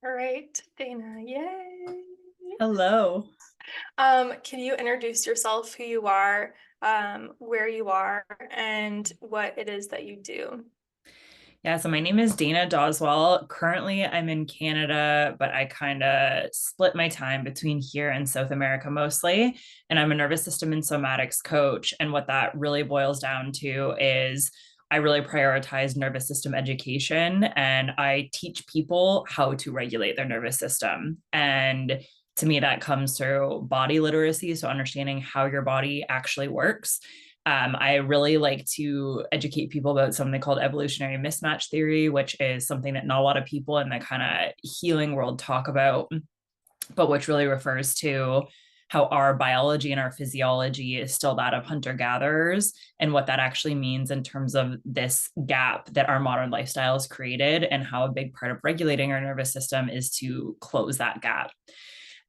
All right, Dana, yay. Hello. Can you introduce yourself, who you are, where you are, and what it is that you do? Yeah, so my name is Dana Doswell. Currently, I'm in Canada, but I kind of split my time between here and South America mostly. And I'm a nervous system and somatics coach. And what that really boils down to is I really prioritize nervous system education and I teach people how to regulate their nervous system. And to me, that comes through body literacy. So, understanding how your body actually works. I really like to educate people about something called evolutionary mismatch theory, which is something that not a lot of people in the kind of healing world talk about, but which really refers to how our biology and our physiology is still that of hunter gatherers and what that actually means in terms of this gap that our modern lifestyle has created and how a big part of regulating our nervous system is to close that gap.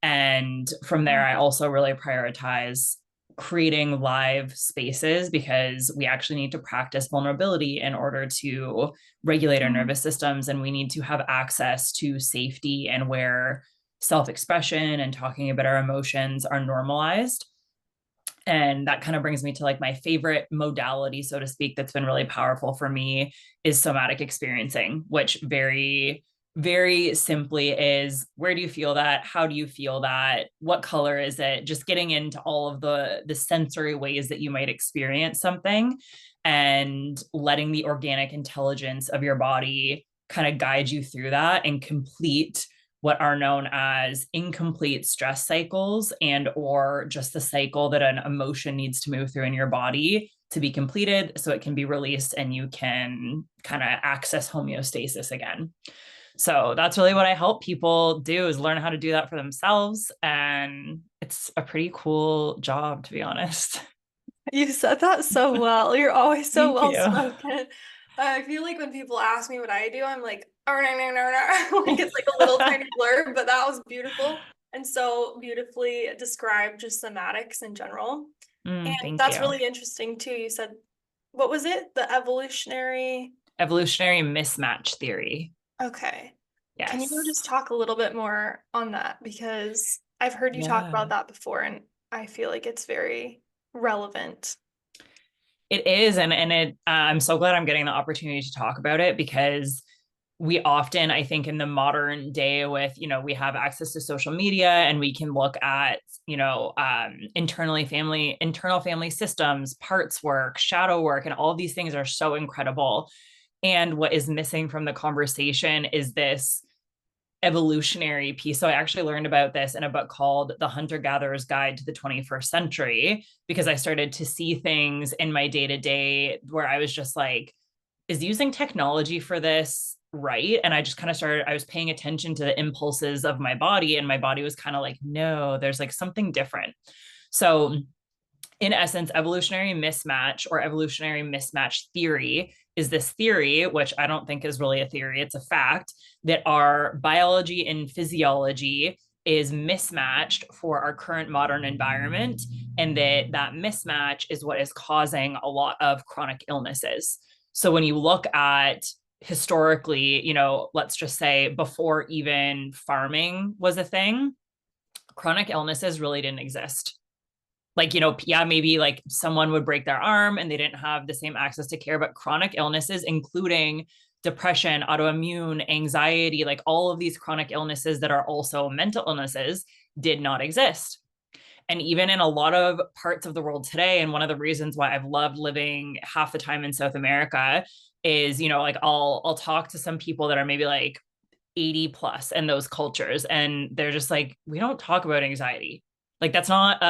And from there, I also really prioritize creating live spaces because we actually need to practice vulnerability in order to regulate our Mhm. nervous systems. And we need to have access to safety and where self expression and talking about our emotions are normalized. And that kind of brings me to like my favorite modality, so to speak, that's been really powerful for me is somatic experiencing, which very simply is where do you feel that? How do you feel that? What color is it? Just getting into all of the sensory ways that you might experience something and letting the organic intelligence of your body kind of guide you through that and complete what are known as incomplete stress cycles and or just the cycle that an emotion needs to move through in your body to be completed so it can be released and you can kind of access homeostasis again. So that's really what I help people do is learn how to do that for themselves. And it's a pretty cool job, to be honest. You said that so well. You're always so Thank well you. spoken. I feel like when people ask me what I do, I'm like, oh, no, no, no, no. Like it's like a little tiny blurb, but that was beautiful and so beautifully described just somatics in general. And Thank that's you. really interesting too. You said, what was it? The evolutionary. Evolutionary mismatch theory. Okay. Can you Yes. just talk a little bit more on that? Because I've heard you talk Yeah. about that before, and I feel like it's very relevant. It is, and I'm so glad I'm getting the opportunity to talk about it because we often, I think, in the modern day, with we have access to social media and we can look at internal family systems, parts work, shadow work, and all these things are so incredible. And what is missing from the conversation is this evolutionary piece. So I actually learned about this in a book called The Hunter Gatherer's Guide to the 21st Century because I started to see things in my day to day where I was just like, is using technology for this right? And I just kind of started, I was paying attention to the impulses of my body, and my body was kind of like, no, there's like something different. So in essence, evolutionary mismatch or evolutionary mismatch theory is this theory, which I don't think is really a theory, it's a fact, that our biology and physiology is mismatched for our current modern environment, and that mismatch is what is causing a lot of chronic illnesses. So when you look at historically, let's just say before even farming was a thing, chronic illnesses really didn't exist. Like, yeah, maybe like someone would break their arm and they didn't have the same access to care, but chronic illnesses, including depression, autoimmune, anxiety, like all of these chronic illnesses that are also mental illnesses, did not exist. And even in a lot of parts of the world today, and one of the reasons why I've loved living half the time in South America is, like I'll talk to some people that are maybe like 80 plus in those cultures, and they're just like, we don't talk about anxiety. Like that's not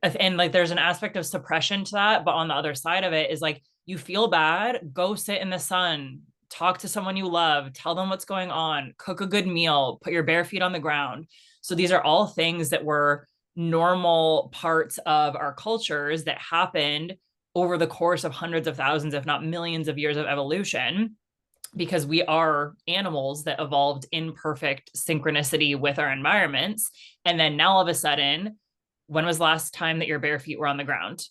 and like there's an aspect of suppression to that, but on the other side of it is like, you feel bad, go sit in the sun, talk to someone you love, tell them what's going on, cook a good meal, put your bare feet on the ground. So these are all things that were normal parts of our cultures that happened over the course of hundreds of thousands, if not millions of years of evolution, because we are animals that evolved in perfect synchronicity with our environments. And then now all of a sudden, when was the last time that your bare feet were on the ground?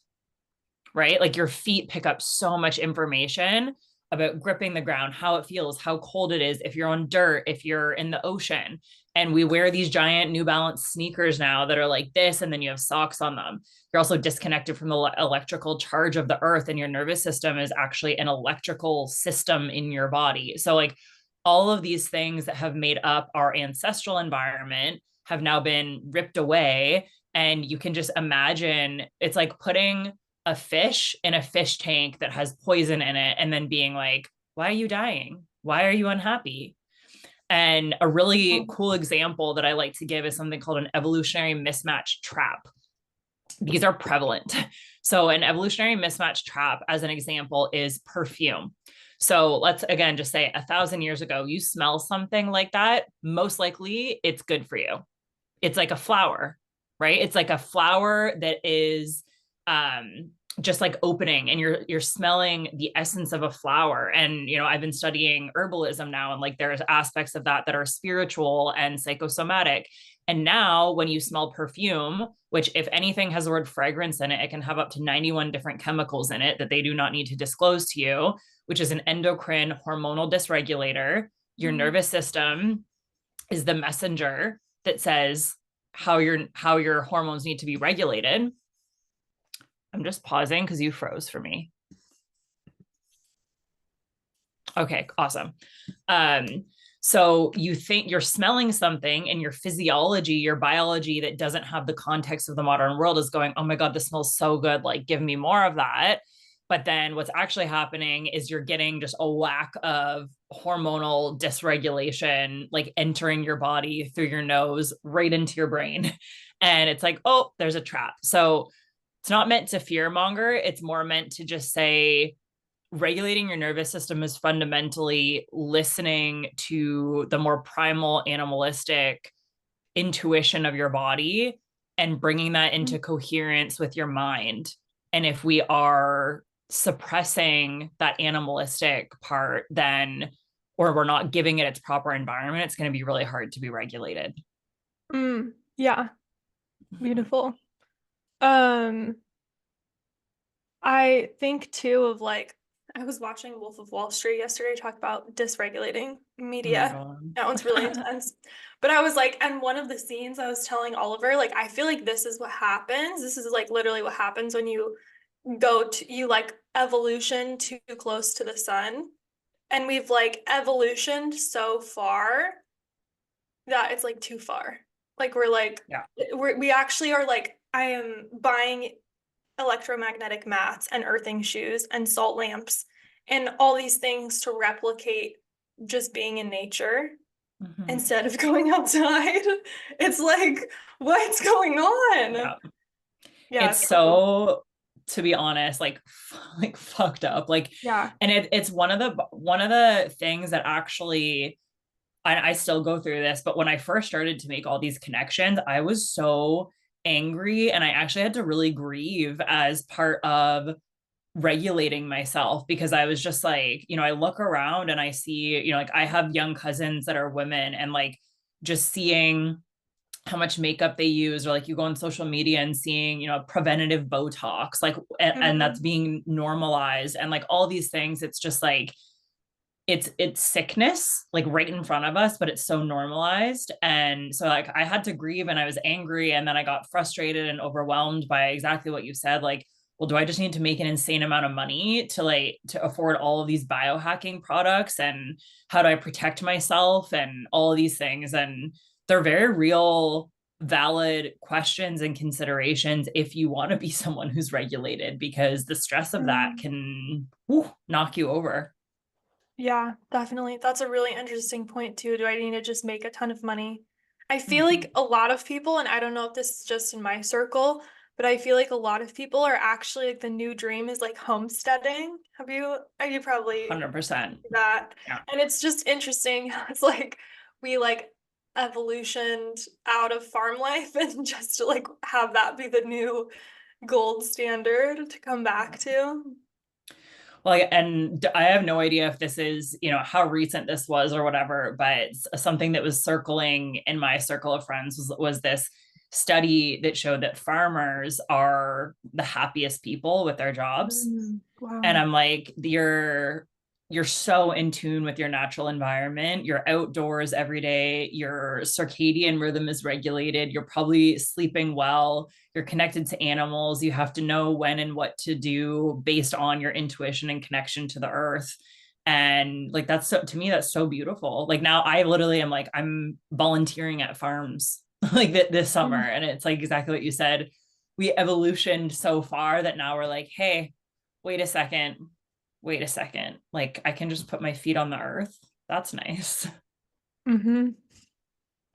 Right? Like your feet pick up so much information about gripping the ground, how it feels, how cold it is, if you're on dirt, if you're in the ocean. And we wear these giant New Balance sneakers now that are like this, and then you have socks on them. You're also disconnected from the electrical charge of the earth, and your nervous system is actually an electrical system in your body. So, like, all of these things that have made up our ancestral environment have now been ripped away. And you can just imagine it's like putting a fish in a fish tank that has poison in it and then being like, why are you dying? Why are you unhappy? And a really cool example that I like to give is something called an evolutionary mismatch trap. These are prevalent. So, an evolutionary mismatch trap, as an example, is perfume. So, let's again just say 1,000 years ago, you smell something like that, most likely it's good for you. It's like a flower, right? It's like a flower that is just like opening, and you're smelling the essence of a flower. And I've been studying herbalism now, and like there's aspects of that that are spiritual and psychosomatic. And now when you smell perfume, which if anything has the word fragrance in it, it can have up to 91 different chemicals in it that they do not need to disclose to you, which is an endocrine hormonal dysregulator. Your nervous system is the messenger that says how your hormones need to be regulated. I'm just pausing because you froze for me. Okay, awesome. So you think you're smelling something, and your physiology, your biology that doesn't have the context of the modern world is going, oh my God, this smells so good. Like, give me more of that. But then what's actually happening is you're getting just a whack of hormonal dysregulation, like entering your body through your nose, right into your brain. And it's like, oh, there's a trap. So it's not meant to fear monger. It's more meant to just say, regulating your nervous system is fundamentally listening to the more primal animalistic intuition of your body and bringing that into coherence with your mind. And if we are suppressing that animalistic part, then, or we're not giving it its proper environment, it's going to be really hard to be regulated. Yeah, beautiful. I think too of like, I was watching Wolf of Wall Street yesterday talk about dysregulating Oh my media. God. That one's really intense. But I was like, and one of the scenes I was telling Oliver, like, I feel like this is what happens. This is like literally what happens when you you like evolution too close to the sun. And we've like evolutioned so far that it's like too far. Like we're like, Yeah. we actually are like, I am buying electromagnetic mats and earthing shoes and salt lamps and all these things to replicate just being in nature instead of going outside. It's like, what's going on? Yeah. Yeah, It's it's crazy. so, to be honest, like fucked up. Like, Yeah. and it's one of the things that actually, I still go through this, but when I first started to make all these connections, I was so angry, and I actually had to really grieve as part of regulating myself, because I was just like, I look around and I see, like I have young cousins that are women, and like just seeing how much makeup they use, or like you go on social media and seeing, preventative Botox, like, and that's Mhm. being normalized, and like all these things. It's just like, it's sickness like right in front of us, but it's so normalized. And so like I had to grieve, and I was angry, and then I got frustrated and overwhelmed by exactly what you said. Like, well, do I just need to make an insane amount of money to afford all of these biohacking products? And how do I protect myself and all of these things? And they're very real, valid questions and considerations if you want to be someone who's regulated, because the stress of that Mhm. can knock you over. Yeah, definitely. That's a really interesting point too. Do I need to just make a ton of money? I feel like Mhm. a lot of people, and I don't know if this is just in my circle, but I feel like a lot of people are actually like the new dream is like homesteading. You probably 100%. that. Yeah. And it's just interesting. It's like we like evolutioned out of farm life and just to like have that be the new gold standard to come back to. Well, and I have no idea if this is, how recent this was or whatever, but something that was circling in my circle of friends was this study that showed that farmers are the happiest people with their jobs. And Wow. I'm like, you're you're so in tune with your natural environment. You're outdoors every day. Your circadian rhythm is regulated. You're probably sleeping well. You're connected to animals. You have to know when and what to do based on your intuition and connection to the earth. And like, that's so, to me, that's so beautiful. Like now I literally am like, I'm volunteering at farms like this summer. Mm. And it's like exactly what you said. We evolutioned so far that now we're like, hey, wait a second, wait a second. Like I can just put my feet on the earth. That's nice. Mm-hmm.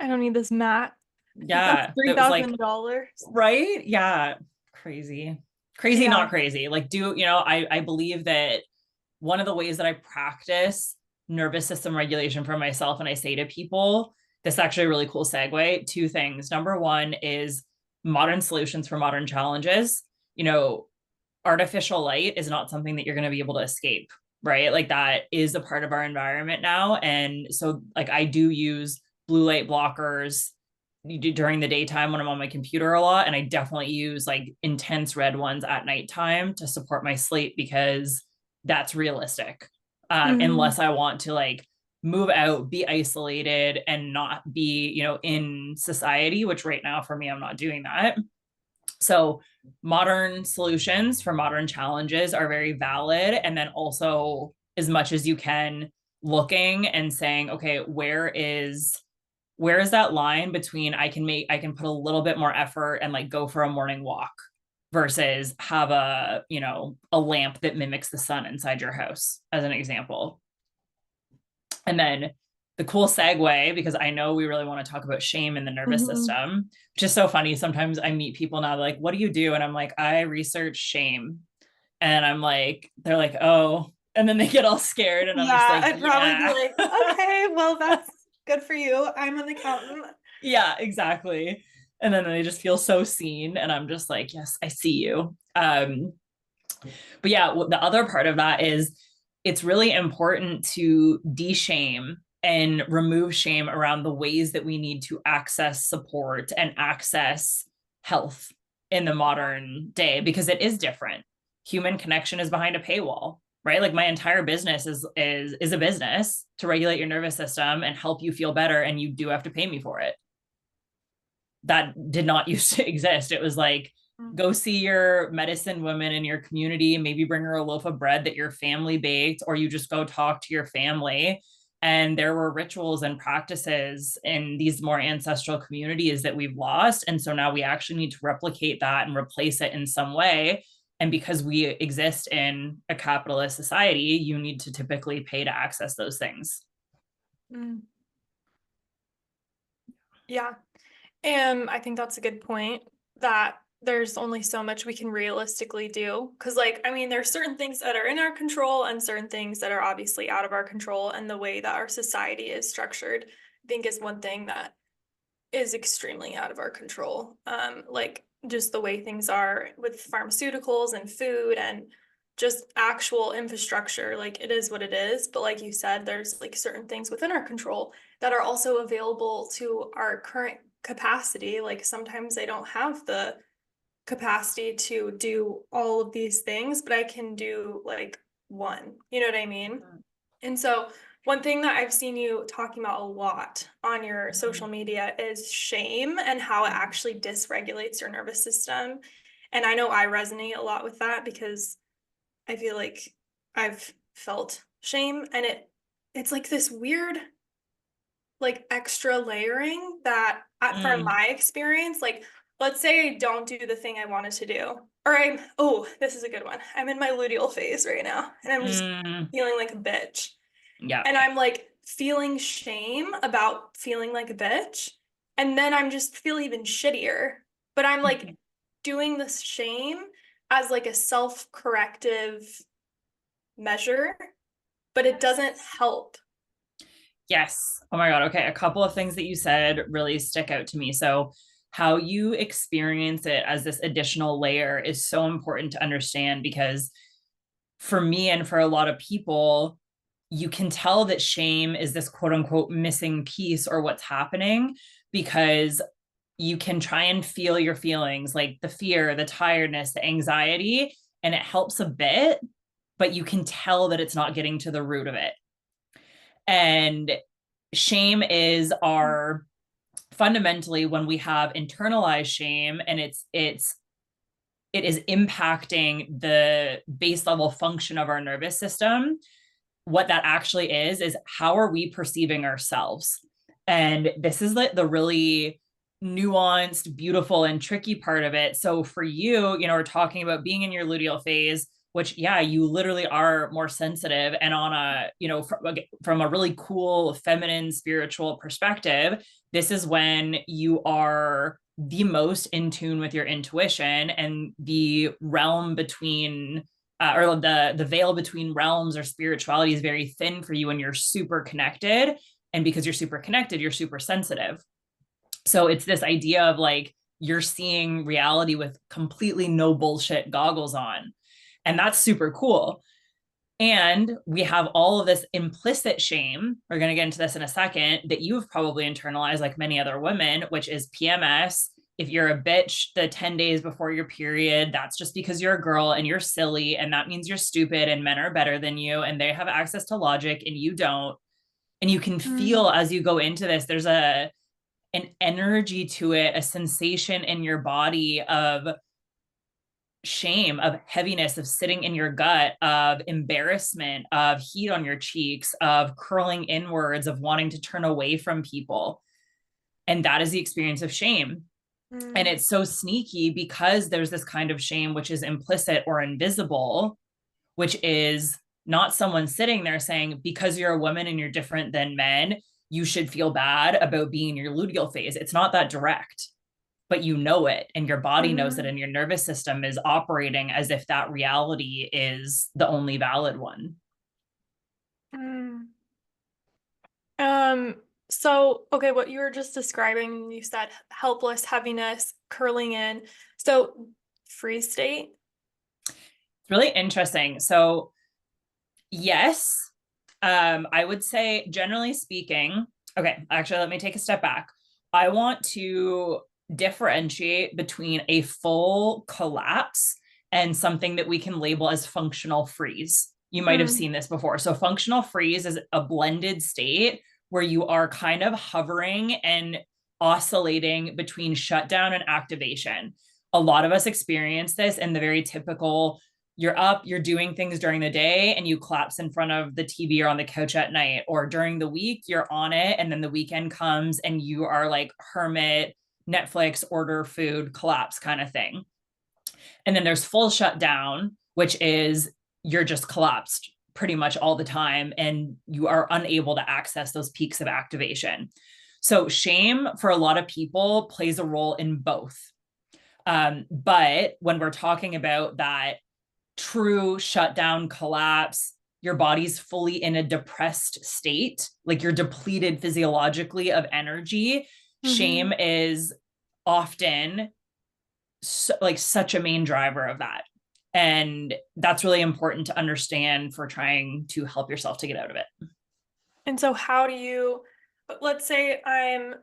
I don't need this mat. That's Yeah. three That was like, thousand dollars. right? Yeah. Crazy. Crazy, Yeah. not crazy. Like, I believe that one of the ways that I practice nervous system regulation for myself, and I say to people, this is actually a really cool segue. Two things. Number one is modern solutions for modern challenges. You know, artificial light is not something that you're going to be able to escape, right? Like that is a part of our environment now. And so like I do use blue light blockers during the daytime when I'm on my computer a lot. And I definitely use like intense red ones at nighttime to support my sleep because that's realistic. Mm-hmm. Unless I want to like move out, be isolated, and not be, in society, which right now for me, I'm not doing that. So modern solutions for modern challenges are very valid. And then also, as much as you can, looking and saying, okay, where is that line between I can put a little bit more effort and like go for a morning walk versus have a lamp that mimics the sun inside your house, as an example. And then the cool segue, because I know we really want to talk about shame in the nervous Mm-hmm. system, which is so funny. Sometimes I meet people now, like, what do you do? And I'm like, I research shame. And I'm like, they're like, oh, and then they get all scared. And I'm just Yeah, like, I'd probably be yeah. like, okay, well, that's good for you. I'm an accountant. Yeah, exactly. And then they just feel so seen. And I'm just like, yes, I see you. But yeah, the other part of that is it's really important to de-shame and remove shame around the ways that we need to access support and access health in the modern day, because it is different. Human connection is behind a paywall, right? Like my entire business is a business to regulate your nervous system and help you feel better, and you do have to pay me for it. That did not used to exist. It was like, go see your medicine woman in your community, maybe bring her a loaf of bread that your family baked, or you just go talk to your family. And there were rituals and practices in these more ancestral communities that we've lost. And so now we actually need to replicate that and replace it in some way. And because we exist in a capitalist society, you need to typically pay to access those things. Mm. Yeah. And I think that's a good point that there's only so much we can realistically do. Because, like, I mean, there's certain things that are in our control and certain things that are obviously out of our control. And the way that our society is structured, I think, is one thing that is extremely out of our control. Like, just the way things are with pharmaceuticals and food and just actual infrastructure. Like, it is what it is. But, like you said, there's like certain things within our control that are also available to our current capacity. Like sometimes I don't have the capacity to do all of these things, but I can do like one. You know what I mean? And so one thing that I've seen you talking about a lot on your social media is shame and how it actually dysregulates your nervous system. And I know I resonate a lot with that because I feel like I've felt shame and it's like this weird like extra layering that from Mm, my experience, like let's say I don't do the thing I wanted to do. Or oh, this is a good one. I'm in my luteal phase right now and I'm just mm, feeling like a bitch. yeah. And I'm like feeling shame about feeling like a bitch. And then I'm just feel even shittier. But I'm like doing this shame as like a self-corrective measure, but it doesn't help. Yes. Oh my God. Okay. A couple of things that you said really stick out to me. So, how you experience it as this additional layer is so important to understand, because for me and for a lot of people, you can tell that shame is this quote unquote missing piece or what's happening, because you can try and feel your feelings like the fear, the tiredness, the anxiety, and it helps a bit, but you can tell that it's not getting to the root of it. And shame is our fundamentally when we have internalized shame and it is impacting the base level function of our nervous system. What that actually is how are we perceiving ourselves? And this is the really nuanced, beautiful, and tricky part of it. So for you, we're talking about being in your luteal phase, which, yeah, you literally are more sensitive. And on a, from a really cool, feminine, spiritual perspective, this is when you are the most in tune with your intuition, and the realm between or the veil between realms or spirituality is very thin for you, and you're super connected. And because you're super connected, you're super sensitive. So it's this idea of like you're seeing reality with completely no bullshit goggles on. And that's super cool. And we have all of this implicit shame. We're going to get into this in a second, that you've probably internalized like many other women, which is PMS. If you're a bitch the 10 days before your period, that's just because you're a girl and you're silly. And that means you're stupid and men are better than you and they have access to logic and you don't. And you can feel as you go into this, there's an energy to it, a sensation in your body of shame, of heaviness, of sitting in your gut, of embarrassment, of heat on your cheeks, of curling inwards, of wanting to turn away from people. And that is the experience of shame. And it's so sneaky because there's this kind of shame which is implicit or invisible, which is not someone sitting there saying, because you're a woman and you're different than men, you should feel bad about being in your luteal phase. It's not that direct, but you know it, and your body knows it, and your nervous system is operating as if that reality is the only valid one. Um, so, okay, what you were just describing, you said helpless, heaviness, curling in. So, freeze state? It's really interesting. So, yes, I would say, generally speaking, okay, actually, let me take a step back. I want to differentiate between a full collapse and something that we can label as functional freeze. You might have seen this before. So, functional freeze is a blended state where you are kind of hovering and oscillating between shutdown and activation. A lot of us experience this in the very typical, you're up, you're doing things during the day, and you collapse in front of the TV or on the couch at night, or during the week, you're on it, and then the weekend comes and you are like hermit, Netflix, order food, collapse kind of thing. And then there's full shutdown, which is you're just collapsed pretty much all the time and you are unable to access those peaks of activation. So shame for a lot of people plays a role in both. But when we're talking about that true shutdown collapse, your body's fully in a depressed state, like you're depleted physiologically of energy, shame is often like such a main driver of that. And that's really important to understand for trying to help yourself to get out of it. And so, how do you, let's say I'm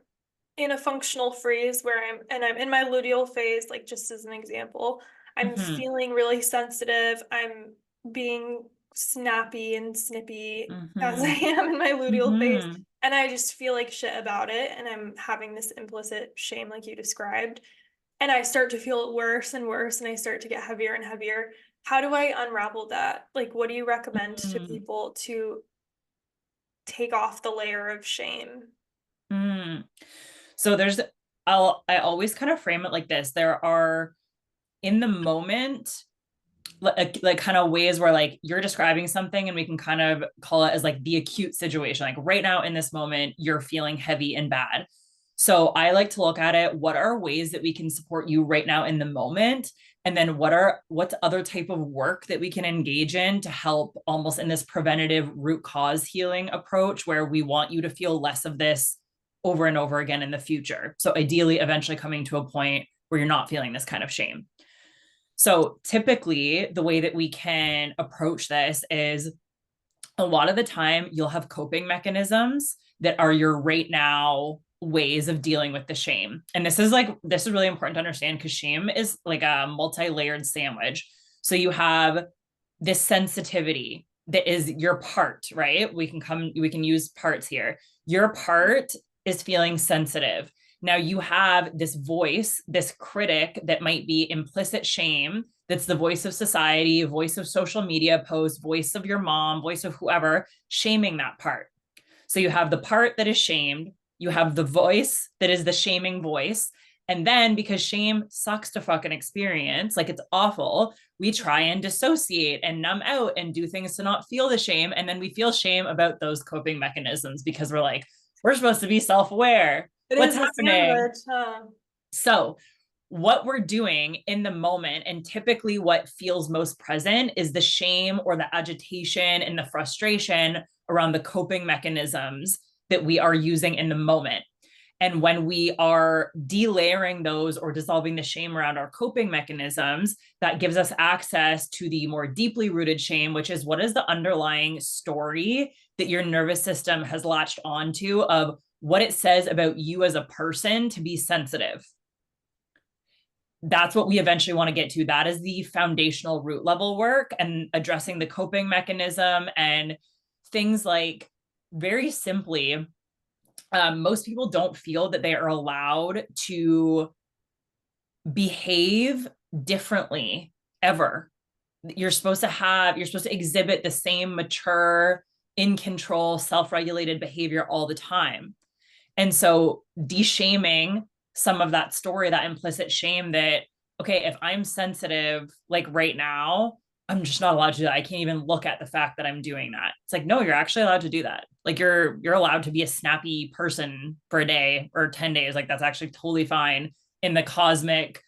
in a functional freeze where I'm in my luteal phase, like just as an example, I'm feeling really sensitive. I'm being snappy and snippy as I am in my luteal phase. And I just feel like shit about it. And I'm having this implicit shame, like you described. And I start to feel worse and worse, and I start to get heavier and heavier. How do I unravel that? Like, what do you recommend to people to take off the layer of shame? So I always kind of frame it like this. There are, in the moment, like kind of ways where like you're describing something and we can kind of call it as like the acute situation. Like right now in this moment, you're feeling heavy and bad. So I like to look at it. What are ways that we can support you right now in the moment? And then what's other type of work that we can engage in to help almost in this preventative root cause healing approach where we want you to feel less of this over and over again in the future. So ideally, eventually coming to a point where you're not feeling this kind of shame. So typically, the way that we can approach this is a lot of the time you'll have coping mechanisms that are your right now ways of dealing with the shame. And this is really important to understand because shame is like a multi-layered sandwich. So you have this sensitivity that is your part, right? We can use parts here. Your part is feeling sensitive. Now you have this voice, this critic that might be implicit shame. That's the voice of society, voice of social media posts, voice of your mom, voice of whoever, shaming that part. So you have the part that is shamed, you have the voice that is the shaming voice. And then because shame sucks to fucking experience, like it's awful, we try and dissociate and numb out and do things to not feel the shame. And then we feel shame about those coping mechanisms because we're like, we're supposed to be self aware. It What's is a happening? sandwich, huh? So, what we're doing in the moment, and typically what feels most present, is the shame or the agitation and the frustration around the coping mechanisms that we are using in the moment. And when we are delayering those or dissolving the shame around our coping mechanisms, that gives us access to the more deeply rooted shame, which is what is the underlying story that your nervous system has latched onto of what it says about you as a person to be sensitive. That's what we eventually want to get to. That is the foundational root level work and addressing the coping mechanism and things like, very simply, most people don't feel that they are allowed to behave differently ever. You're supposed to exhibit the same mature, in control, self-regulated behavior all the time. And so de-shaming some of that story, that implicit shame that, okay, if I'm sensitive, like right now, I'm just not allowed to do that. I can't even look at the fact that I'm doing that. It's like, no, you're actually allowed to do that. Like you're allowed to be a snappy person for a day or 10 days. Like that's actually totally fine in the cosmic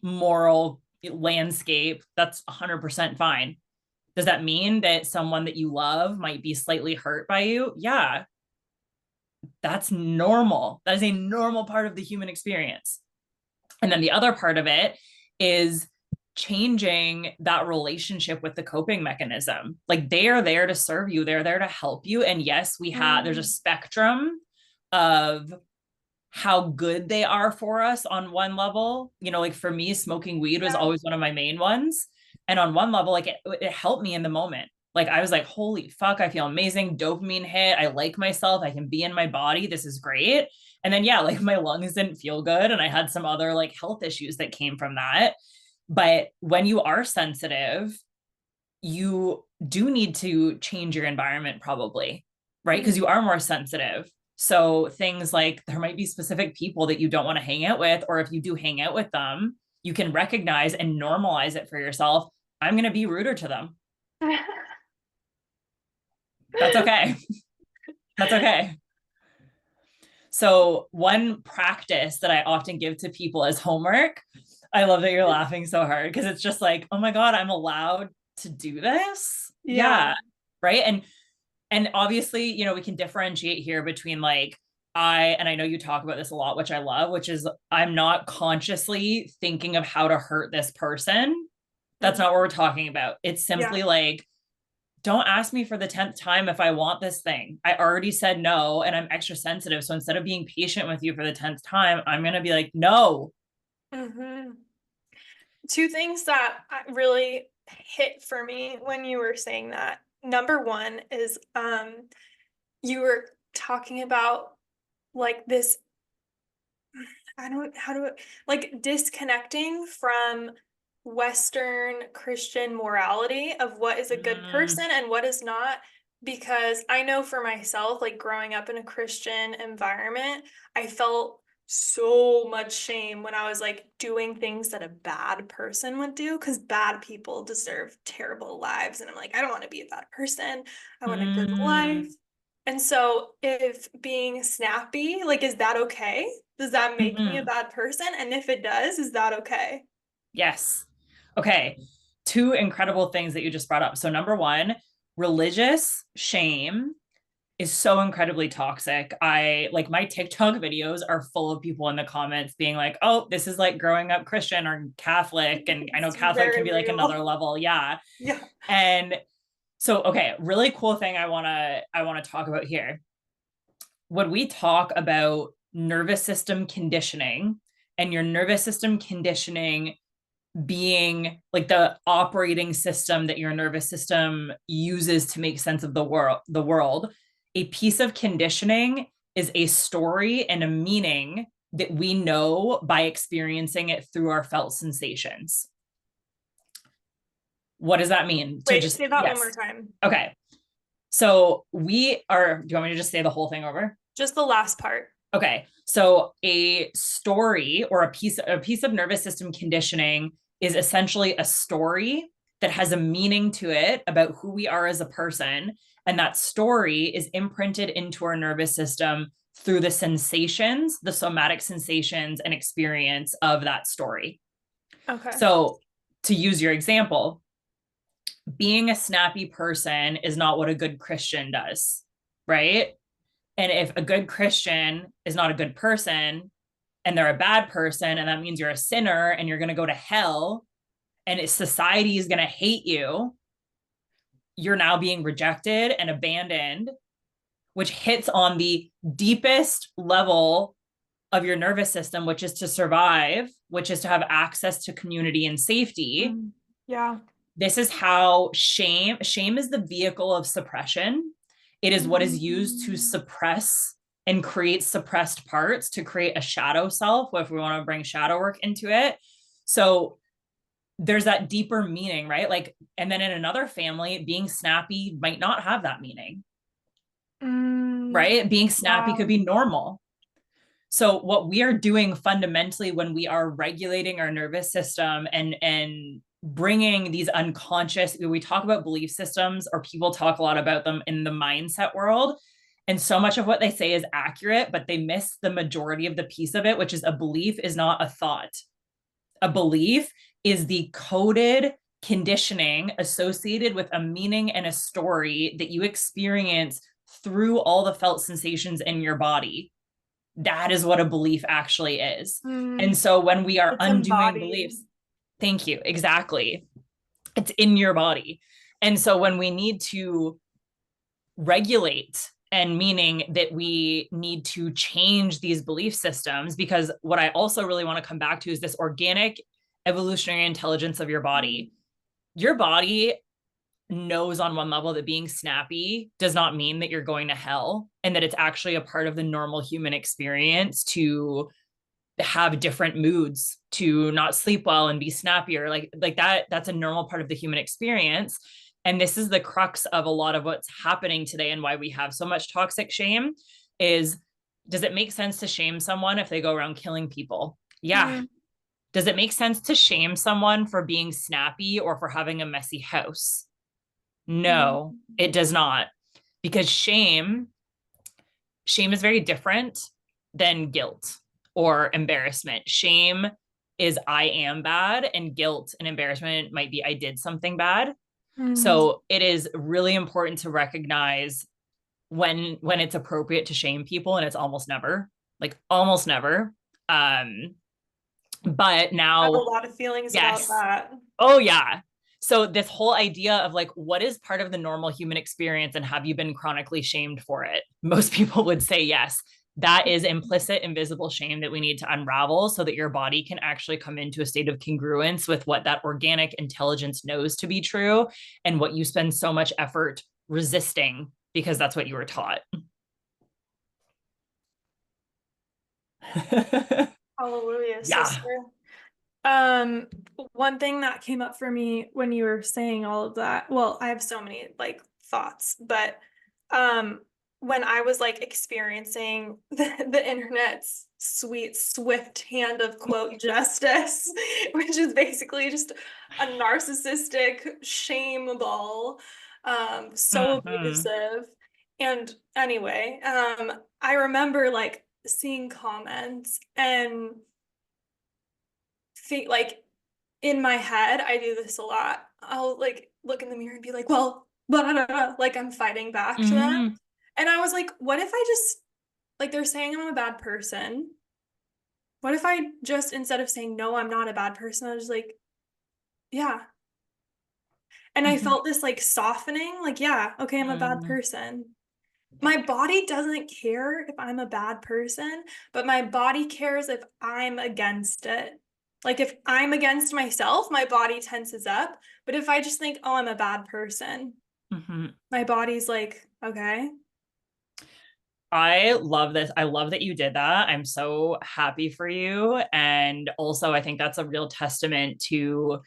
moral landscape. That's 100% fine. Does that mean that someone that you love might be slightly hurt by you? Yeah, that's normal. That is a normal part of the human experience. And then the other part of it is changing that relationship with the coping mechanism. Like they are there to serve you, they're there to help you. And yes, there's a Mm. spectrum of how good they are for us on one level. You know, like for me, smoking weed was Yeah. always one of my main ones. And on one level, like it helped me in the moment. Like I was like, holy fuck, I feel amazing. Dopamine hit. I like myself. I can be in my body. This is great. And then, yeah, like my lungs didn't feel good. And I had some other like health issues that came from that. But when you are sensitive, you do need to change your environment probably, right? Because Mm. you are more sensitive. So things like there might be specific people that you don't want to hang out with, or if you do hang out with them, you can recognize and normalize it for yourself. I'm going to be ruder to them. That's okay. That's okay. So, one practice that I often give to people as homework, I love that you're laughing so hard because it's just like, oh my God, I'm allowed to do this. Yeah. Yeah. Right. And obviously, you know, we can differentiate here between like, and I know you talk about this a lot, which I love, which is I'm not consciously thinking of how to hurt this person. That's not what Mhm. we're talking about. It's Yeah. simply like, don't ask me for the 10th time if I want this thing. I already said no and I'm extra sensitive. So instead of being patient with you for the 10th time, I'm going to be like, no. Hmm. Two things that really hit for me when you were saying that. Number one is you were talking about like this, I don't how do it like disconnecting from Western Christian morality of what is a good Mm, person and what is not. Because I know for myself, like growing up in a Christian environment, I felt so much shame when I was like doing things that a bad person would do because bad people deserve terrible lives. And I'm like, I don't want to be a bad person. I want a good life. mm, And so if being snappy, like, is that okay? Does that make me a mhm. bad person? And if it does, is that okay? Yes. Okay. Two incredible things that you just brought up. So, number one, religious shame is so incredibly toxic. I like my TikTok videos are full of people in the comments being like, oh, this is like growing up Christian or Catholic. And I know It's Catholic can very be like another real. level. Yeah. Yeah. And so, okay, really cool thing I want to talk about here. When we talk about nervous system conditioning and your nervous system conditioning being like the operating system that your nervous system uses to make sense of the world. A piece of conditioning is a story and a meaning that we know by experiencing it through our felt sensations. What does that mean? To Wait, just, say that one more yes. time. Okay. So we are, do you want me to just say the whole thing over? Just the last part. Okay. So a story or a piece of nervous system conditioning is essentially a story that has a meaning to it about who we are as a person. And that story is imprinted into our nervous system through the sensations, the somatic sensations and experience of that story. Okay. So to use your example, being a snappy person is not what a good Christian does, right? And if a good Christian is not a good person and they're a bad person, and that means you're a sinner and you're going to go to hell and society is going to hate you, you're now being rejected and abandoned, which hits on the deepest level of your nervous system, which is to survive, which is to have access to community and safety. Yeah. This is how shame is the vehicle of suppression. It is what is used to suppress and create suppressed parts to create a shadow self, if we want to bring shadow work into it. So there's that deeper meaning, right? Like, and then in another family, being snappy might not have that meaning, right? Being snappy Yeah. could be normal. So what we are doing fundamentally when we are regulating our nervous system and bringing these unconscious, we talk about belief systems, or people talk a lot about them in the mindset world, and so much of what they say is accurate, but they miss the majority of the piece of it, which is a belief is not a thought. A belief is the coded conditioning associated with a meaning and a story that you experience through all the felt sensations in your body. That is what a belief actually is. And so when we are It's undoing embodied. beliefs, thank you, exactly. It's in your body. And so when we need to regulate, and meaning that we need to change these belief systems, because what I also really want to come back to is this organic evolutionary intelligence of your body. Your body knows on one level that being snappy does not mean that you're going to hell, and that it's actually a part of the normal human experience to have different moods, to not sleep well and be snappier, like that's a normal part of the human experience. And this is the crux of a lot of what's happening today and why we have so much toxic shame is, does it make sense to shame someone if they go around killing people? Yeah. Does it make sense to shame someone for being snappy or for having a messy house? No, it does not. Because shame is very different than guilt or embarrassment. Shame is I am bad, and guilt and embarrassment might be I did something bad. So it is really important to recognize when it's appropriate to shame people, and it's almost never, like almost never. Um, but I have a now, lot of feelings about yes. that. Oh yeah. So this whole idea of like, what is part of the normal human experience, and have you been chronically shamed for it? Most people would say yes. That is implicit, invisible shame that we need to unravel so that your body can actually come into a state of congruence with what that organic intelligence knows to be true, and what you spend so much effort resisting because that's what you were taught. Hallelujah, Yeah. sister. Um, One thing that came up for me when you were saying all of that, well, I have so many like thoughts, but um when I was like experiencing the internet's sweet, swift hand of quote justice, which is basically just a narcissistic shame ball, so Mm-hmm. abusive. And anyway, I remember like seeing comments and think like in my head, I do this a lot. I'll like look in the mirror and be like, well, blah, blah, blah, blah, like I'm fighting back to them. Mm-hmm. And I was like, what if I just, like, they're saying I'm a bad person. What if I just, instead of saying, no, I'm not a bad person, I was like, yeah. And I Mm-hmm. felt this like softening, like, yeah, okay, I'm a bad person. My body doesn't care if I'm a bad person, but my body cares if I'm against it. Like if I'm against myself, my body tenses up. But if I just think, oh, I'm a bad person, Mhm. my body's like, okay. I love this. I love that you did that. I'm so happy for you. And also, I think that's a real testament to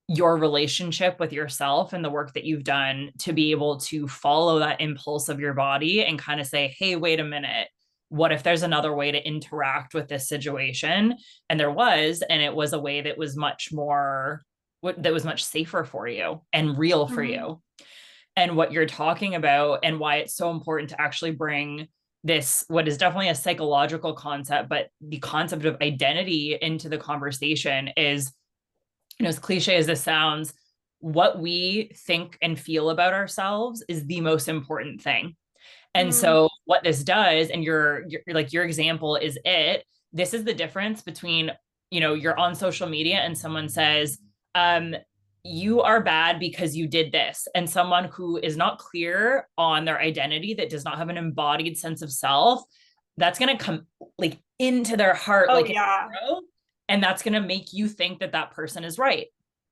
your relationship with yourself and the work that you've done to be able to follow that impulse of your body and kind of say, hey, wait a minute. What if there's another way to interact with this situation? And there was, and it was a way that was much more, that was much safer for you and real for Mhm. you. And what you're talking about, and why it's so important to actually bring this, what is definitely a psychological concept, but the concept of identity into the conversation is, as cliche as this sounds, what we think and feel about ourselves is the most important thing. And Mm. so what this does, and your like your example is it, this is the difference between, you're on social media and someone says, um, you are bad because you did this. And someone who is not clear on their identity, that does not have an embodied sense of self, that's going to come like into their heart, Oh like an yeah. arrow. And that's going to make you think that that person is right.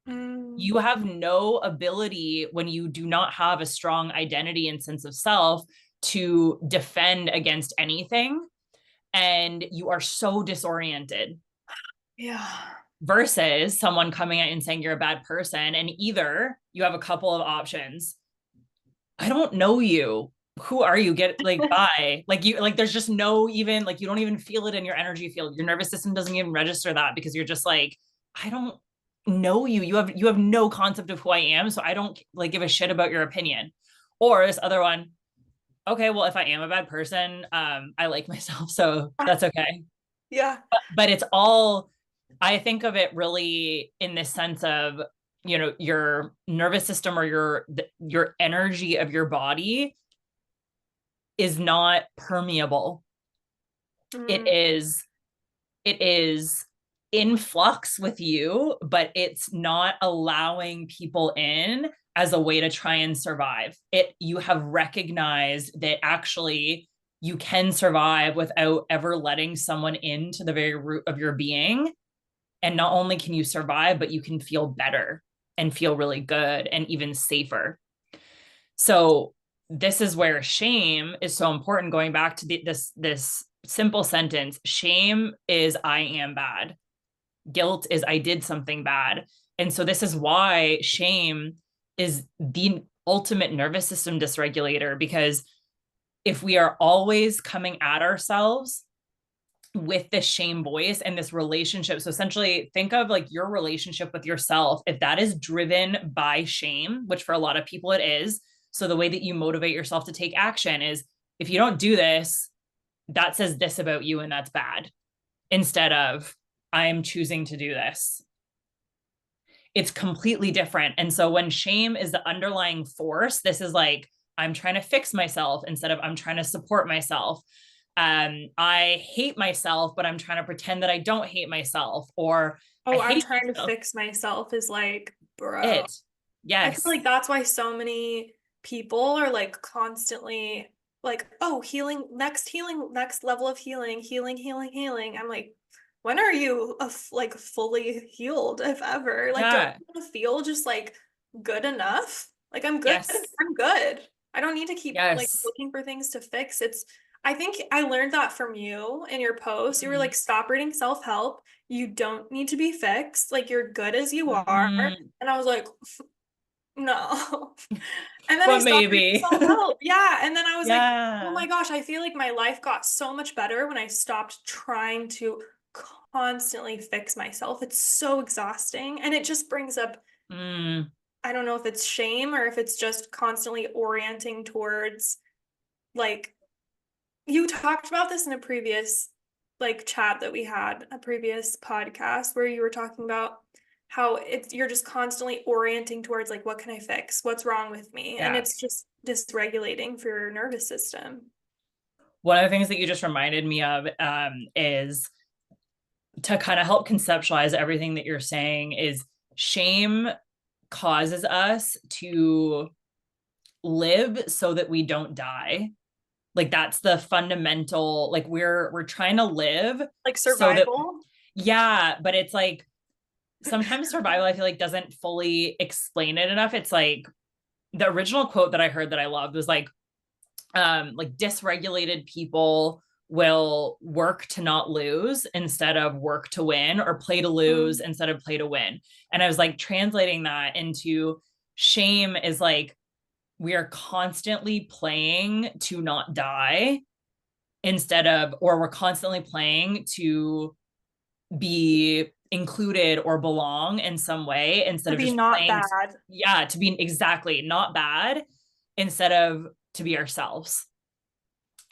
Mm. You have no ability, when you do not have a strong identity and sense of self, to defend against anything. And you are so disoriented Yeah. versus someone coming out and saying you're a bad person. And either you have a couple of options. I don't know you. Who are you? Get like bye. Like you like there's just no, even like you don't even feel it in your energy field. Your nervous system doesn't even register that, because you're just like, I don't know you. You have no concept of who I am. So I don't like give a shit about your opinion. Or this other one, okay, well, if I am a bad person, I like myself, so that's okay. Yeah. But it's all, I think of it really in this sense of, your nervous system, or your energy of your body is not permeable. It Mm. is it is in flux with you, but it's not allowing people in as a way to try and survive. You have recognized that actually you can survive without ever letting someone into the very root of your being. And not only can you survive, but you can feel better and feel really good and even safer. So this is where shame is so important. Going back to this simple sentence, shame is I am bad. Guilt is I did something bad. And so this is why shame is the ultimate nervous system dysregulator, because if we are always coming at ourselves with this shame voice and this relationship. So essentially, think of like your relationship with yourself. If that is driven by shame, which for a lot of people it is. So the way that you motivate yourself to take action is, if you don't do this, that says this about you and that's bad. Instead of, I am choosing to do this. It's completely different. And so when shame is the underlying force, this is like, I'm trying to fix myself instead of I'm trying to support myself. I hate myself, but I'm trying to pretend that I don't hate myself, or I Oh, I'm hate trying to myself. fix myself is like, bro. It. I feel Yes. like that's why so many people are like constantly like, oh, healing, next level of healing, healing, healing, healing. I'm like, when are you like fully healed, if ever? Like, don't Yeah. you want to feel just like good enough? Like, I'm good. Yes. I'm good. I don't need to keep like Yes. looking for things to fix. I think I learned that from you in your post. You were like, stop reading self-help. You don't need to be fixed. Like, you're good as you are. Mm-hmm. And I was like, no. And then I But stopped reading maybe. self-help. Yeah. And then I was like, oh Yeah. my gosh, I feel like my life got so much better when I stopped trying to constantly fix myself. It's so exhausting. And it just brings up, Mm, I don't know if it's shame or if it's just constantly orienting towards like you talked about this in a previous like chat that we had, a previous podcast where you were talking about how you're just constantly orienting towards like what can I fix? What's wrong with me? And yeah. it's just dysregulating for your nervous system. One of the things that you just reminded me of, is to kind of help conceptualize everything that you're saying, is shame causes us to live so that we don't die. Like that's the fundamental, like we're trying to live Like so that, survival. Yeah, but it's like sometimes survival, I feel like doesn't fully explain it enough. It's like the original quote that I heard that I loved was like dysregulated people will work to not lose instead of work to win, or play to lose Mm. instead of play to win. And I was like translating that into shame is like we are constantly playing to not die instead of, or we're constantly playing to be included or belong in some way instead To of be just not playing, bad. yeah, to be exactly not bad instead of to be ourselves.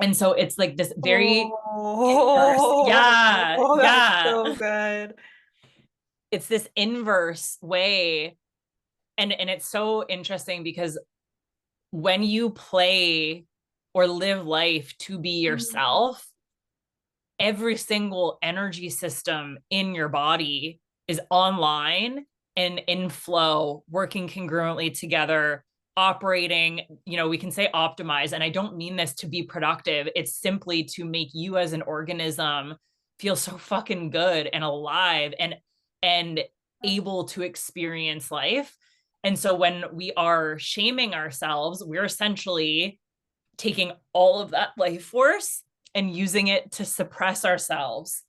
And so it's like this very inverse. Yeah, Oh, that's yeah. so good. It's this inverse way. And it's so interesting because when you play or live life to be Mm. yourself, every single energy system in your body is online and in flow, working congruently together, operating, we can say optimize. And I don't mean this to be productive. It's simply to make you as an organism feel so fucking good and alive and able to experience life. And so when we are shaming ourselves, we're essentially taking all of that life force and using it to suppress ourselves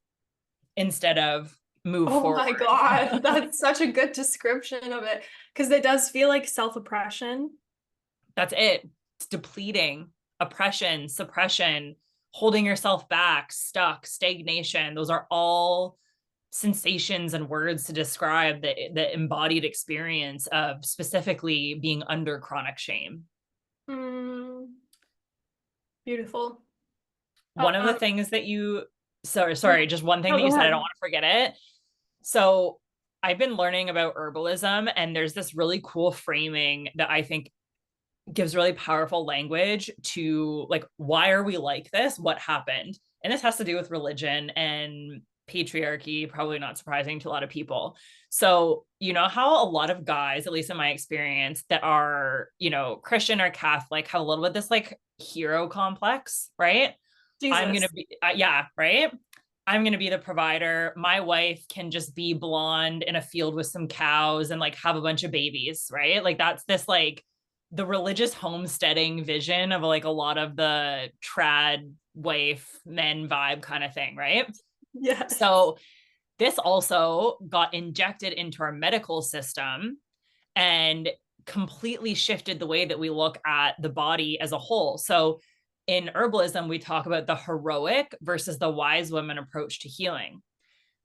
instead of move Oh forward. my God, that's such a good description of it because it does feel like self-oppression. That's it. It's depleting, oppression, suppression, holding yourself back, stuck, stagnation. Those are all sensations and words to describe the embodied experience of specifically being under chronic shame. Mm, beautiful. One of the Um, things that you, sorry, just one thing no, that you go said, I don't ahead. want to forget it. So I've been learning about herbalism, and there's this really cool framing that I think gives really powerful language to like, why are we like this? What happened? And this has to do with religion and patriarchy, probably not surprising to a lot of people. So, you know how a lot of guys, at least in my experience, that are, Christian or Catholic have a little bit this like hero complex, right? I'm going to Jesus. be, yeah, right? I'm going to be the provider. My wife can just be blonde in a field with some cows and like have a bunch of babies, right? Like that's this like the religious homesteading vision of like a lot of the trad wife men vibe kind of thing, right? Yes. So this also got injected into our medical system and completely shifted the way that we look at the body as a whole. So in herbalism, we talk about the heroic versus the wise woman approach to healing.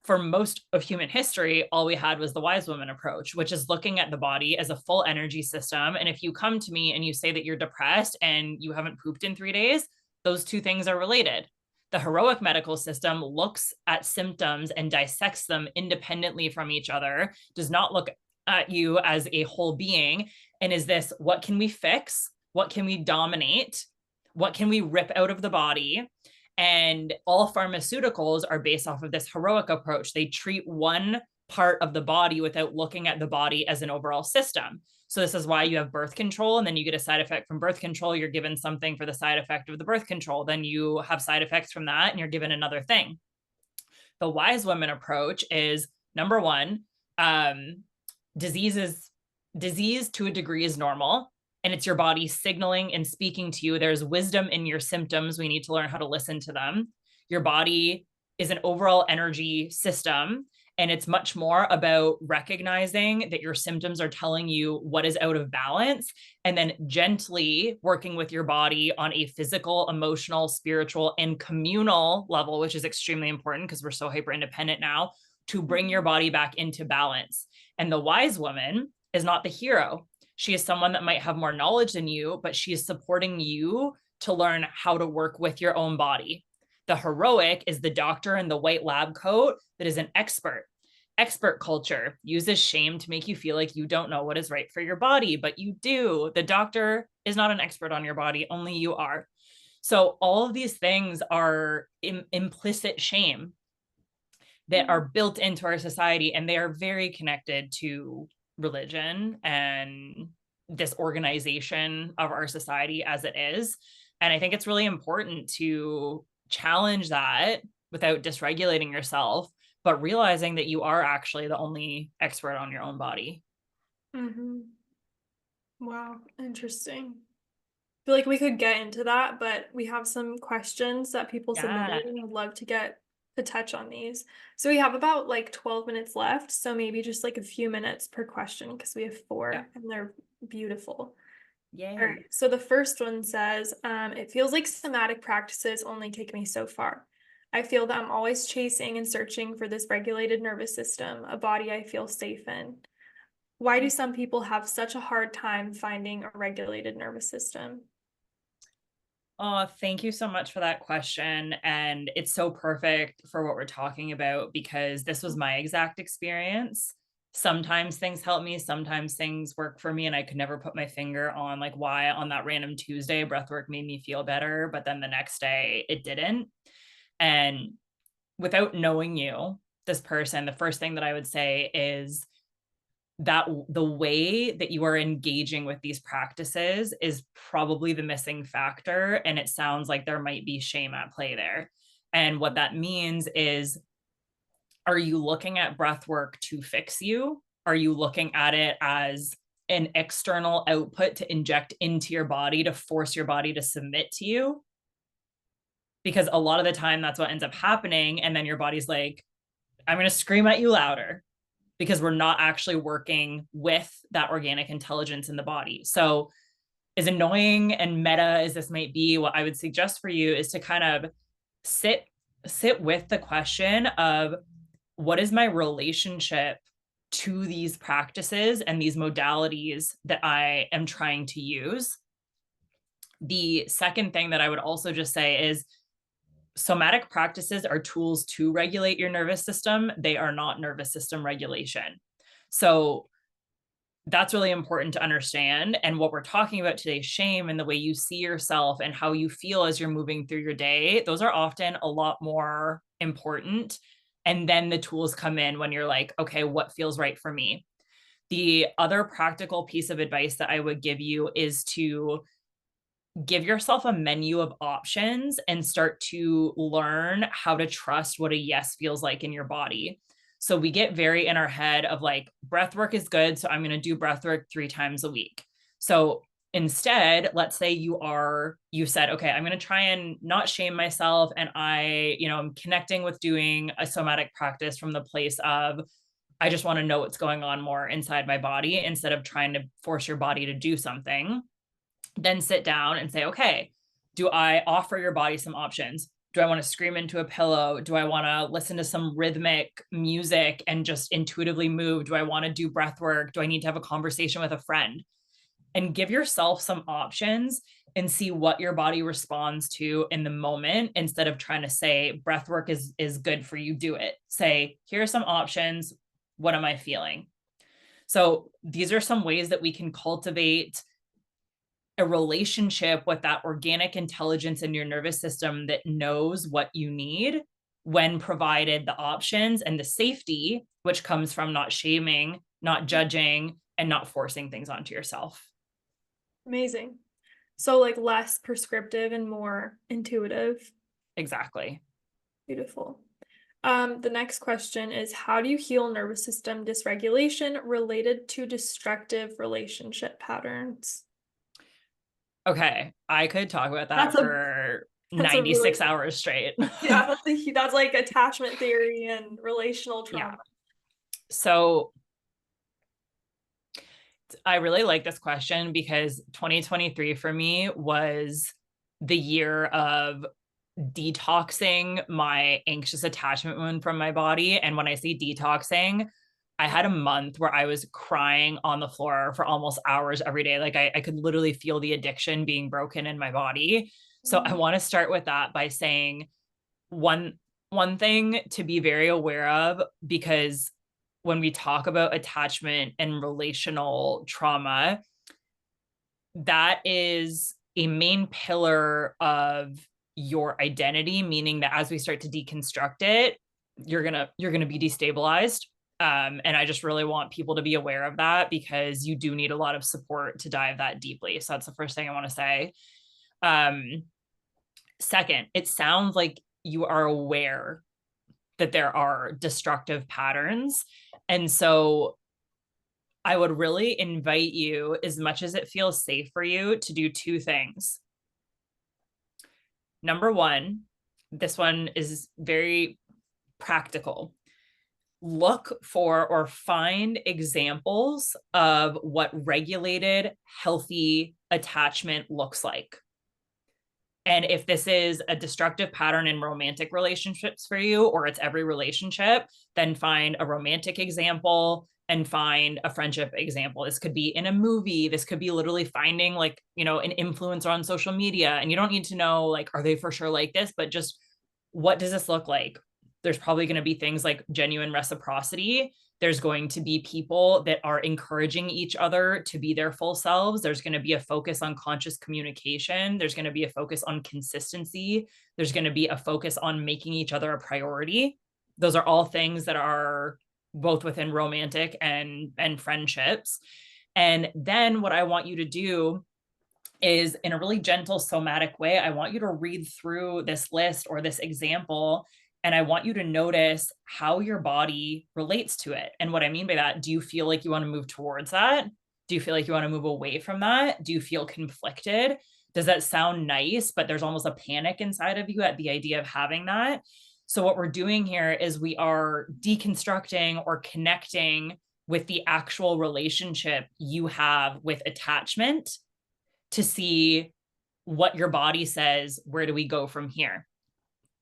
For most of human history, all we had was the wise woman approach, which is looking at the body as a full energy system. And if you come to me and you say that you're depressed and you haven't pooped in 3 days, those two things are related. The heroic medical system looks at symptoms and dissects them independently from each other, does not look at you as a whole being. And is this what can we fix? What can we dominate? What can we rip out of the body? And all pharmaceuticals are based off of this heroic approach. They treat one part of the body without looking at the body as an overall system. So this is why you have birth control, and then you get a side effect from birth control. You're given something for the side effect of the birth control. Then you have side effects from that, and you're given another thing. The wise woman approach is number one, um, disease to a degree is normal, and it's your body signaling and speaking to you. There's wisdom in your symptoms. We need to learn how to listen to them. Your body is an overall energy system, and it's much more about recognizing that your symptoms are telling you what is out of balance, and then gently working with your body on a physical, emotional, spiritual, and communal level, which is extremely important because we're so hyper independent now, to bring your body back into balance. And the wise woman is not the hero. She is someone that might have more knowledge than you, but she is supporting you to learn how to work with your own body. The heroic is the doctor in the white lab coat that is an expert. Expert culture uses shame to make you feel like you don't know what is right for your body, but you do. The doctor is not an expert on your body, only you are. So all of these things are implicit shame that are built into our society, and they are very connected to religion and this organization of our society as it is. And I think it's really important to challenge that without dysregulating yourself, but realizing that you are actually the only expert on your own body. Mm-hmm. Wow, interesting. Feel like we could get into that, but we have some questions that people Yeah. submitted, and I'd love to get to touch on these. So we have about like 12 minutes left, so maybe just like a few minutes per question because we have Yeah. four and they're beautiful. All Yay. right, so the first one says, it feels like somatic practices only take me so far. I feel that I'm always chasing and searching for this regulated nervous system, a body I feel safe in. Why do some people have such a hard time finding a regulated nervous system? Oh, thank you so much for that question. And it's so perfect for what we're talking about because this was my exact experience. Sometimes things help me, sometimes things work for me, and I could never put my finger on like why on that random Tuesday breathwork made me feel better, but then the next day it didn't. And without knowing you, this person, the first thing that I would say is that the way that you are engaging with these practices is probably the missing factor. And it sounds like there might be shame at play there. And what that means is, are you looking at breath work to fix you? Are you looking at it as an external output to inject into your body to force your body to submit to you? Because a lot of the time that's what ends up happening. And then your body's like, I'm going to scream at you louder because we're not actually working with that organic intelligence in the body. So, as annoying and meta as this might be, what I would suggest for you is to kind of sit with the question of what is my relationship to these practices and these modalities that I am trying to use. The second thing that I would also just say is somatic practices are tools to regulate your nervous system. They are not nervous system regulation. So that's really important to understand. And what we're talking about today, shame and the way you see yourself and how you feel as you're moving through your day, those are often a lot more important. And then the tools come in when you're like, okay, what feels right for me? The other practical piece of advice that I would give you is to give yourself a menu of options and start to learn how to trust what a yes feels like in your body. So we get very in our head of like, breath work is good. So I'm going to do breath work 3 times a week. So instead, let's say you said, okay, I'm going to try and not shame myself. And I'm connecting with doing a somatic practice from the place of, I just want to know what's going on more inside my body instead of trying to force your body to do something. Then sit down and say, okay, do I offer your body some options? Do I want to scream into a pillow? Do I want to listen to some rhythmic music and just intuitively move? Do I want to do breath work? Do I need to have a conversation with a friend? And give yourself some options and see what your body responds to in the moment instead of trying to say breath work is good for you, do it. Say, here are some options. What am I feeling? So these are some ways that we can cultivate a relationship with that organic intelligence in your nervous system that knows what you need when provided the options and the safety, which comes from not shaming, not judging, and not forcing things onto yourself. Amazing. So like less prescriptive and more intuitive. Exactly. Beautiful. The next question is, how do you heal nervous system dysregulation related to destructive relationship patterns? Okay. I could talk about that That's a for that's a 96 really hours straight. yeah, that's like attachment theory and relational Yeah. trauma. So I really like this question because 2023 for me was the year of detoxing my anxious attachment wound from my body. And when I say detoxing, I had a month where I was crying on the floor for almost hours every day. Like I could literally feel the addiction being broken in my body. So I Mhm. want to start with that by saying one one thing to be very aware of, because when we talk about attachment and relational trauma, that is a main pillar of your identity, meaning that as we start to deconstruct it, you're gonna be destabilized. And I just really want people to be aware of that because you do need a lot of support to dive that deeply. So that's the first thing I want to say. um Second, it sounds like you are aware that there are destructive patterns. And so I would really invite you, as much as it feels safe for you, to do two things. Number one, this one is very practical. Look for or find examples of what regulated, healthy attachment looks like. And if this is a destructive pattern in romantic relationships for you, or it's every relationship, then find a romantic example and find a friendship example. This could be in a movie. This could be literally finding like, an influencer on social media. And you don't need to know, like, are they for sure like this, but just what does this look like? There's probably going to be things like genuine reciprocity. There's going to be people that are encouraging each other to be their full selves. There's going to be a focus on conscious communication. There's going to be a focus on consistency. There's going to be a focus on making each other a priority. Those are all things that are both within romantic and friendships. And then what I want you to do is, in a really gentle somatic way, I want you to read through this list or this example, and I want you to notice how your body relates to it. And what I mean by that, do you feel like you want to move towards that? Do you feel like you want to move away from that? Do you feel conflicted? Does that sound nice, but there's almost a panic inside of you at the idea of having that? So what we're doing here is we are deconstructing or connecting with the actual relationship you have with attachment to see what your body says, where do we go from here?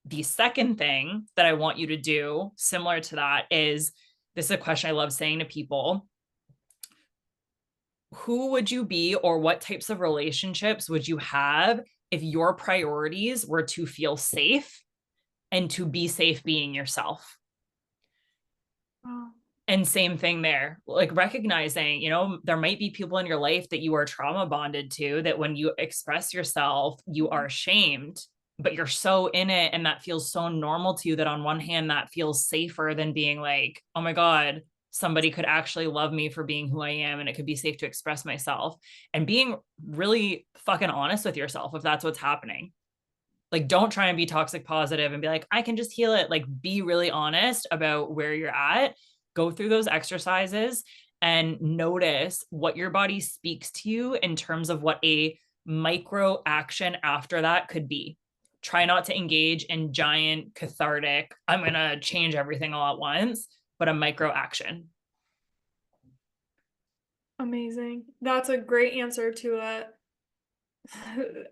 The second thing that I want you to do, similar to that, is this is a question I love saying to people. Who would you be, or what types of relationships would you have if your priorities were to feel safe and to be safe being yourself? Wow. And same thing there, like recognizing, there might be people in your life that you are trauma bonded to, that when you express yourself, you are shamed, but you're so in it. And that feels so normal to you that on one hand, that feels safer than being like, oh my God, somebody could actually love me for being who I am. And it could be safe to express myself, and being really fucking honest with yourself if that's what's happening. Like, don't try and be toxic positive and be like, I can just heal it. Like, be really honest about where you're at. Go through those exercises and notice what your body speaks to you in terms of what a micro action after that could be. Try not to engage in giant cathartic, I'm going to change everything all at once, but a micro action. Amazing. That's a great answer to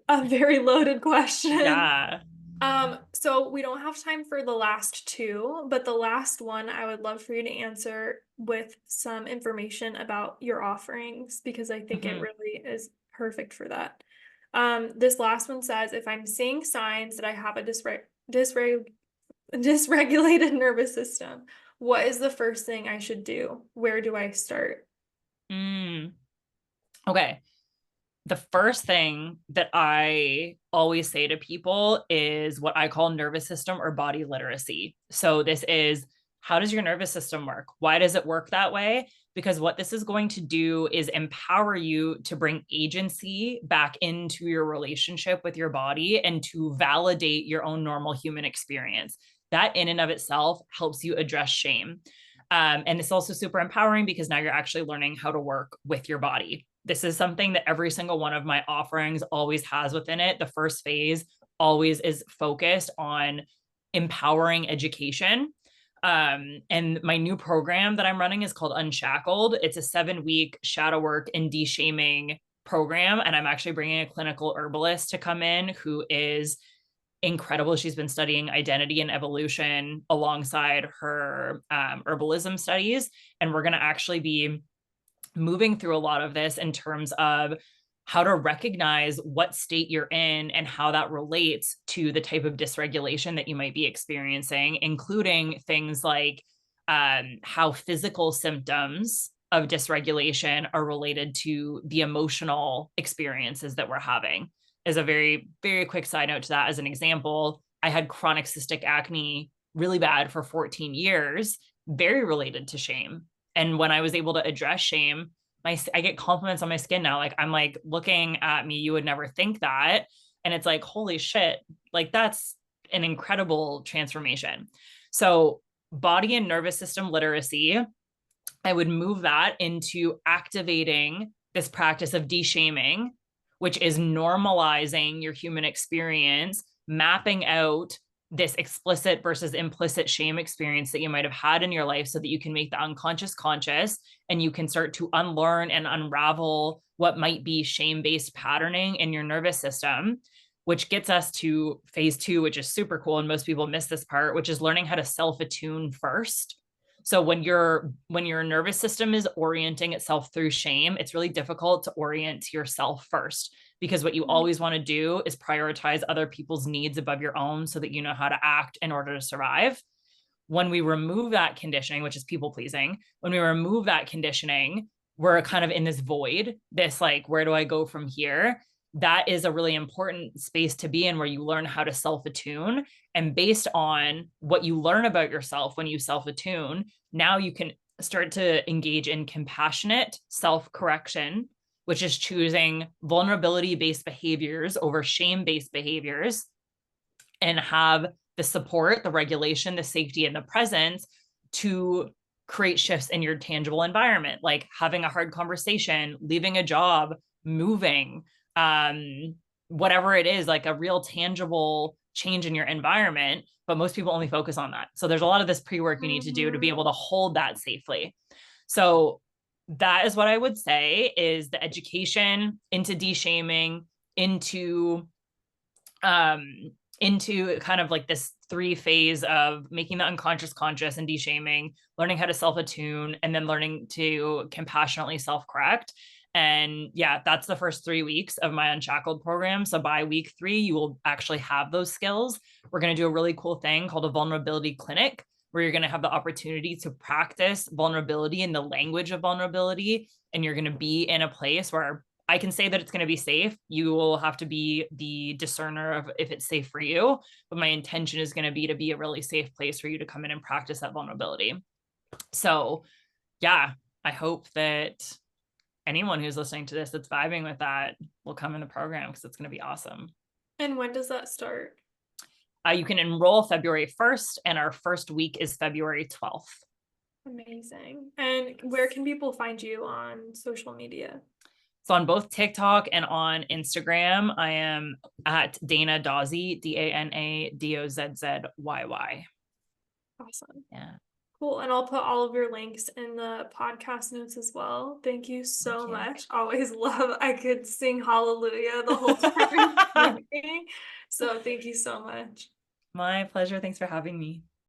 a very loaded question. Yeah. So we don't have time for the last two, but the last one I would love for you to answer with some information about your offerings, because I think it Mm-hmm. really is perfect for that. This last one says, if I'm seeing signs that I have a dysregulated nervous system, what is the first thing I should do? Where do I start? Okay. The first thing that I always say to people is what I call nervous system or body literacy. So this is, how does your nervous system work? Why does it work that way? Because what this is going to do is empower you to bring agency back into your relationship with your body and to validate your own normal human experience. That in and of itself helps you address shame. And it's also super empowering because now you're actually learning how to work with your body. This is something that every single one of my offerings always has within it. The first phase always is focused on empowering education. And my new program that I'm running is called Unshackled. It's a 7-week shadow work and de-shaming program. And I'm actually bringing a clinical herbalist to come in who is incredible. She's been studying identity and evolution alongside her herbalism studies. And we're going to actually be moving through a lot of this in terms of how to recognize what state you're in and how that relates to the type of dysregulation that you might be experiencing, including things like how physical symptoms of dysregulation are related to the emotional experiences that we're having. As a very, very quick side note to that, as an example, I had chronic cystic acne really bad for 14 years, very related to shame. And when I was able to address shame, I get compliments on my skin now. Like, I'm like, looking at me, you would never think that. And it's like, holy shit, like that's an incredible transformation. So body and nervous system literacy, I would move that into activating this practice of de-shaming, which is normalizing your human experience, mapping out this explicit versus implicit shame experience that you might have had in your life so that you can make the unconscious conscious, and you can start to unlearn and unravel what might be shame-based patterning in your nervous system, which gets us to phase 2, which is super cool. And most people miss this part, which is learning how to self-attune first. So when your nervous system is orienting itself through shame, it's really difficult to orient yourself first, because what you always want to do is prioritize other people's needs above your own so that you know how to act in order to survive. When we remove that conditioning, which is people pleasing, when we remove that conditioning, we're kind of in this void, this like, where do I go from here? That is a really important space to be in, where you learn how to self-attune. And based on what you learn about yourself when you self-attune, now you can start to engage in compassionate self-correction, which is choosing vulnerability-based behaviors over shame-based behaviors, and have the support, the regulation, the safety, and the presence to create shifts in your tangible environment, like having a hard conversation, leaving a job, moving, whatever it is, like a real tangible change in your environment. But most people only focus on that. So there's a lot of this pre-work you need to do to be able to hold that safely. So that is what I would say is the education into de-shaming, into kind of like this 3 phase of making the unconscious conscious and de-shaming, learning how to self-attune, and then learning to compassionately self-correct. And yeah, that's the first 3 weeks of my Unshackled program. So by week 3, you will actually have those skills. We're going to do a really cool thing called a vulnerability clinic, where you're going to have the opportunity to practice vulnerability in the language of vulnerability. And you're going to be in a place where I can say that it's going to be safe. You will have to be the discerner of if it's safe for you. But my intention is going to be a really safe place for you to come in and practice that vulnerability. So yeah, I hope that anyone who's listening to this that's vibing with that will come in the program, because it's going to be awesome. And when does that start? You can enroll February 1st, and our first week is February 12th. Amazing. And where can people find you on social media? So on both TikTok and on Instagram, I am at Dana Doswell, DanaDozzYY. Awesome. Yeah. Cool. And I'll put all of your links in the podcast notes as well. Thank you so much. Always love, I could sing hallelujah the whole time. So thank you so much. My pleasure. Thanks for having me.